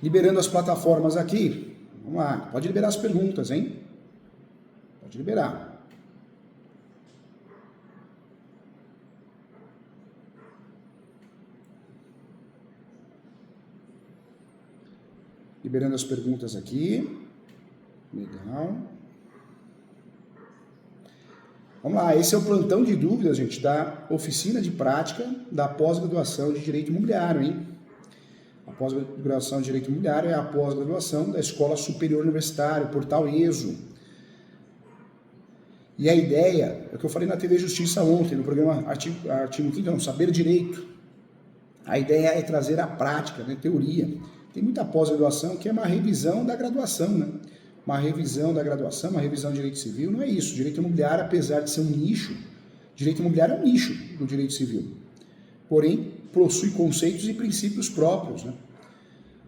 Liberando as plataformas aqui. Vamos lá, pode liberar as perguntas, hein? Pode liberar. Liberando as perguntas aqui. Legal. Vamos lá, esse é o plantão de dúvidas, gente, da oficina de prática da pós-graduação de Direito Imobiliário, hein? A pós-graduação de Direito Imobiliário é a pós-graduação da Escola Superior Universitária, portal ESO. E a ideia, é o que eu falei na TV Justiça ontem, no programa Artigo 5º, não, Saber Direito. A ideia é trazer a prática, né, teoria. Tem muita pós-graduação que é uma revisão da graduação, né? Uma revisão da graduação, uma revisão de direito civil, não é isso. Direito imobiliário, apesar de ser um nicho, direito imobiliário é um nicho do direito civil. Porém, possui conceitos e princípios próprios, né?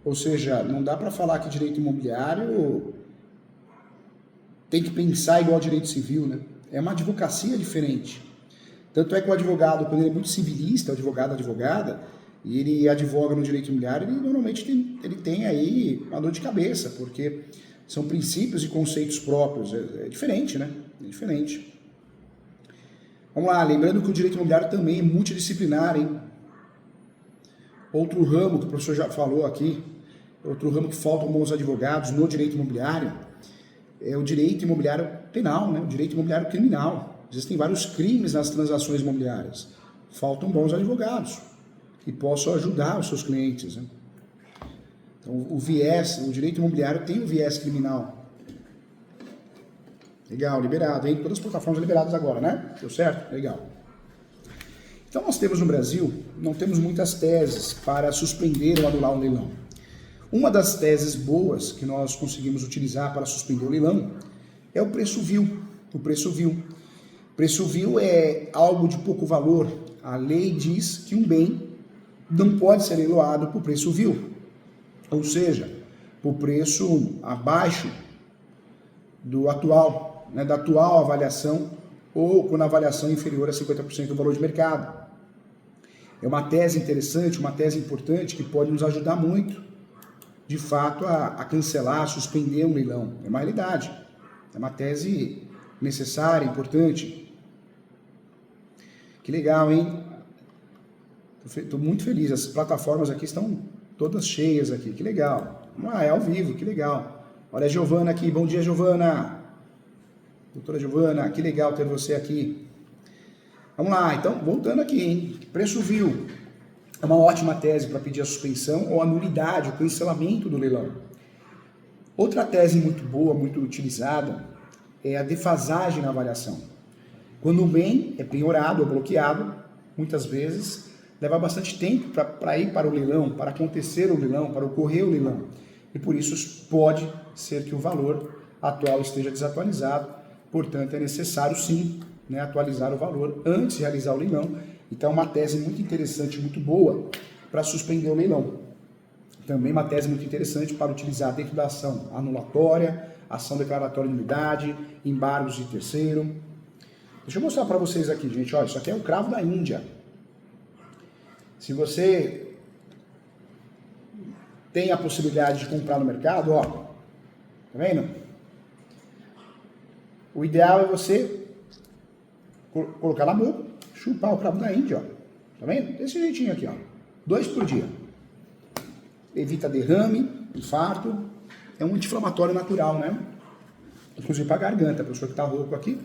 Ou seja, não dá para falar que direito imobiliário tem que pensar igual ao direito civil, né? É uma advocacia diferente. Tanto é que o advogado, quando ele é muito civilista, o advogado, advogada, e ele advoga no direito imobiliário, ele normalmente tem aí uma dor de cabeça, porque são princípios e conceitos próprios. É diferente, né? É diferente. Vamos lá, lembrando que o direito imobiliário também é multidisciplinar, hein? Outro ramo que o professor já falou aqui, outro ramo que faltam bons advogados no direito imobiliário, é o direito imobiliário penal, né? O direito imobiliário criminal. Existem vários crimes nas transações imobiliárias. Faltam bons advogados que possam ajudar os seus clientes, né? Então, o direito imobiliário tem o viés criminal. Legal, liberado, hein? Todas as plataformas liberadas agora, né? Deu certo? Legal. Então, nós temos no Brasil, não temos muitas teses para suspender ou anular um leilão. Uma das teses boas que nós conseguimos utilizar para suspender o leilão é o preço vil. O preço vil. Preço vil é algo de pouco valor. A lei diz que um bem não pode ser leiloado por preço vil. Ou seja, por preço abaixo do atual, né, da atual avaliação, ou quando a avaliação é inferior a 50% do valor de mercado. É uma tese interessante, uma tese importante que pode nos ajudar muito, de fato, a cancelar, a suspender um leilão. É uma realidade. É uma tese necessária, importante. Que legal, hein? Estou muito feliz. As plataformas aqui estão todas cheias aqui. Que legal. É ao vivo, que legal. Olha a Giovana aqui. Bom dia, Giovana. Doutora Giovana, que legal ter você aqui. Vamos lá, então, voltando aqui, hein? Preço vil é uma ótima tese para pedir a suspensão ou a nulidade, o cancelamento do leilão. Outra tese muito boa, muito utilizada, é a defasagem na avaliação. Quando um bem é penhorado ou bloqueado, muitas vezes leva bastante tempo para ir para o leilão, para acontecer o leilão, para ocorrer o leilão. E por isso pode ser que o valor atual esteja desatualizado. Portanto, é necessário sim, né, atualizar o valor antes de realizar o leilão. Então, é uma tese muito interessante, muito boa para suspender o leilão. Também uma tese muito interessante para utilizar dentro da ação anulatória, ação declaratória de nulidade, embargos de terceiro. Deixa eu mostrar para vocês aqui, gente. Olha, isso aqui é o cravo da Índia. Se você tem a possibilidade de comprar no mercado, ó, tá vendo? O ideal é você colocar na boca, chupar o cravo da Índia, ó. Tá vendo? Desse jeitinho aqui, ó. 2 por dia. Evita derrame, infarto. É um anti-inflamatório natural, né? Inclusive para a garganta, a pessoa que tá rouco aqui.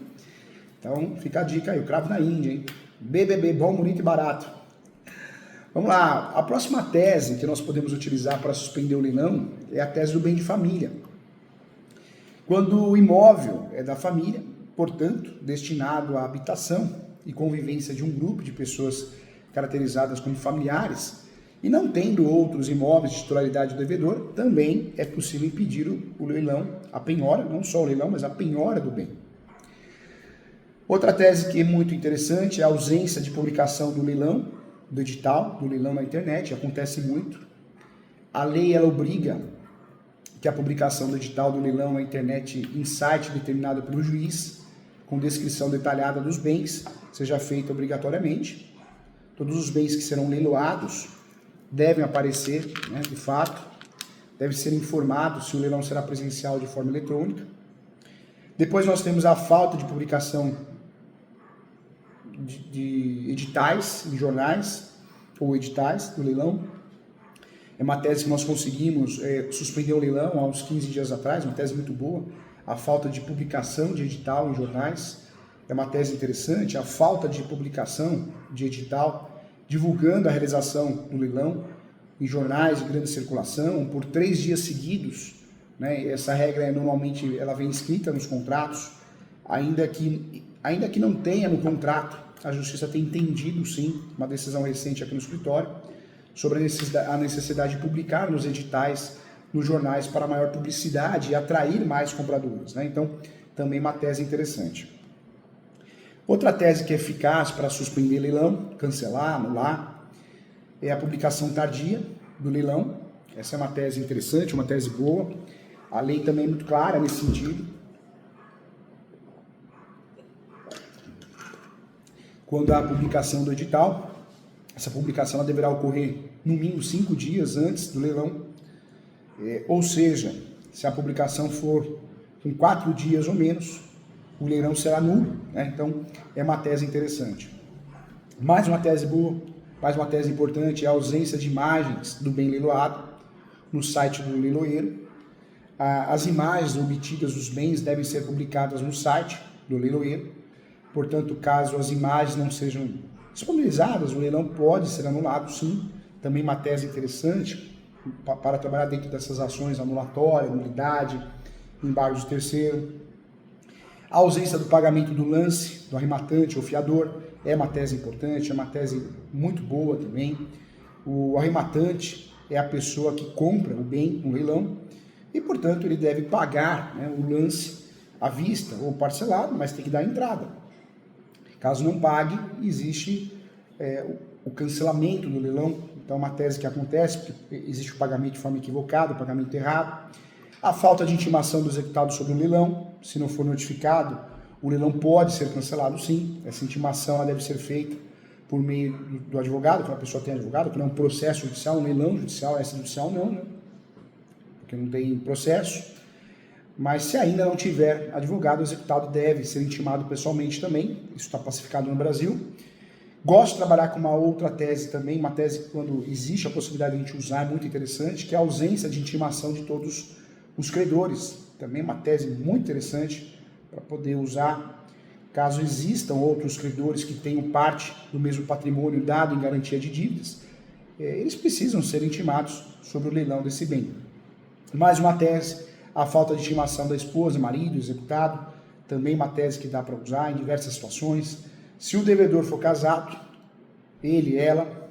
Então, fica a dica aí, o cravo da Índia, hein? BBB, bom, bonito e barato. Vamos lá, a próxima tese que nós podemos utilizar para suspender o leilão é a tese do bem de família. Quando o imóvel é da família, portanto, destinado à habitação e convivência de um grupo de pessoas caracterizadas como familiares, e não tendo outros imóveis de titularidade do devedor, também é possível impedir o leilão, a penhora, não só o leilão, mas a penhora do bem. Outra tese que é muito interessante é a ausência de publicação do leilão, do edital, do leilão na internet, acontece muito. A lei, ela obriga que a publicação do edital do leilão na internet em site determinado pelo juiz, com descrição detalhada dos bens, seja feita obrigatoriamente. Todos os bens que serão leiloados devem aparecer, né, de fato, deve ser informado se o leilão será presencial de forma eletrônica. Depois nós temos a falta de publicação de editais em jornais ou editais do leilão. É uma tese que nós conseguimos suspender o leilão há uns 15 dias atrás, uma tese muito boa. A falta de publicação de edital em jornais é uma tese interessante. A falta de publicação de edital divulgando a realização do leilão em jornais de grande circulação por 3 dias seguidos, né? Essa regra normalmente ela vem escrita nos contratos, ainda que não tenha no contrato, a Justiça tem entendido sim, uma decisão recente aqui no escritório, sobre a necessidade de publicar nos editais, nos jornais, para maior publicidade e atrair mais compradores, né? Então, também uma tese interessante. Outra tese que é eficaz para suspender leilão, cancelar, anular, é a publicação tardia do leilão. Essa é uma tese interessante, uma tese boa. A lei também é muito clara nesse sentido. Quando há a publicação do edital, essa publicação ela deverá ocorrer no mínimo 5 dias antes do leilão. Ou seja, se a publicação for com 4 dias ou menos, o leilão será nulo, né? Então, é uma tese interessante. Mais uma tese boa, mais uma tese importante é a ausência de imagens do bem leiloado no site do leiloeiro. As imagens obtidas dos bens devem ser publicadas no site do leiloeiro. Portanto, caso as imagens não sejam disponibilizadas, o leilão pode ser anulado, sim. Também uma tese interessante para trabalhar dentro dessas ações anulatória, nulidade, embargo de terceiro. A ausência do pagamento do lance, do arrematante ou fiador, é uma tese importante, é uma tese muito boa também. O arrematante é a pessoa que compra o bem no leilão e, portanto, ele deve pagar, né, o lance à vista ou parcelado, mas tem que dar entrada. Caso não pague, existe o cancelamento do leilão. Então, é uma tese que acontece, porque existe o pagamento de forma equivocada, o pagamento errado. A falta de intimação do executado sobre o leilão, se não for notificado, o leilão pode ser cancelado sim. Essa intimação ela deve ser feita por meio do advogado, quando a pessoa tem advogado, que não é um processo judicial, um leilão judicial, extrajudicial não, né? Porque não tem processo. Mas se ainda não tiver advogado, o executado deve ser intimado pessoalmente também. Isso está pacificado no Brasil. Gosto de trabalhar com uma outra tese também, uma tese que quando existe a possibilidade de a gente usar, é muito interessante, que é a ausência de intimação de todos os credores. Também uma tese muito interessante para poder usar caso existam outros credores que tenham parte do mesmo patrimônio dado em garantia de dívidas. Eles precisam ser intimados sobre o leilão desse bem. Mais uma tese, a falta de intimação da esposa, marido, executado, também uma tese que dá para usar em diversas situações. Se o devedor for casado, ele, ela,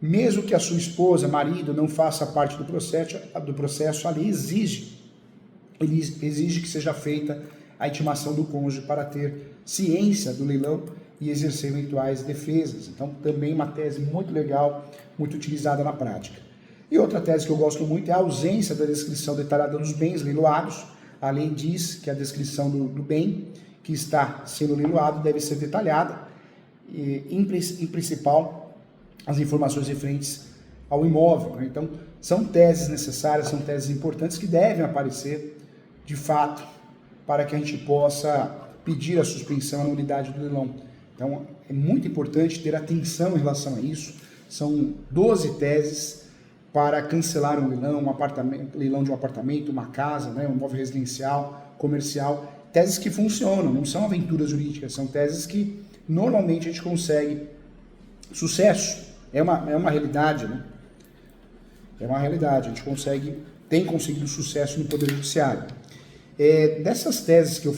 mesmo que a sua esposa, marido, não faça parte do processo, a lei exige que seja feita a intimação do cônjuge para ter ciência do leilão e exercer eventuais defesas. Então, também uma tese muito legal, muito utilizada na prática. E outra tese que eu gosto muito é a ausência da descrição detalhada dos bens leiloados. A lei diz que a descrição do bem que está sendo leiloado deve ser detalhada e, em principal, as informações referentes ao imóvel, né? Então, são teses necessárias, são teses importantes que devem aparecer, de fato, para que a gente possa pedir a suspensão, a nulidade do leilão. Então, é muito importante ter atenção em relação a isso. São 12 teses para cancelar um leilão, leilão de um apartamento, uma casa, né, um imóvel residencial, comercial. Teses que funcionam, não são aventuras jurídicas, são teses que normalmente a gente consegue sucesso. É uma realidade, né? É uma realidade, a gente tem conseguido sucesso no Poder Judiciário. Dessas teses que eu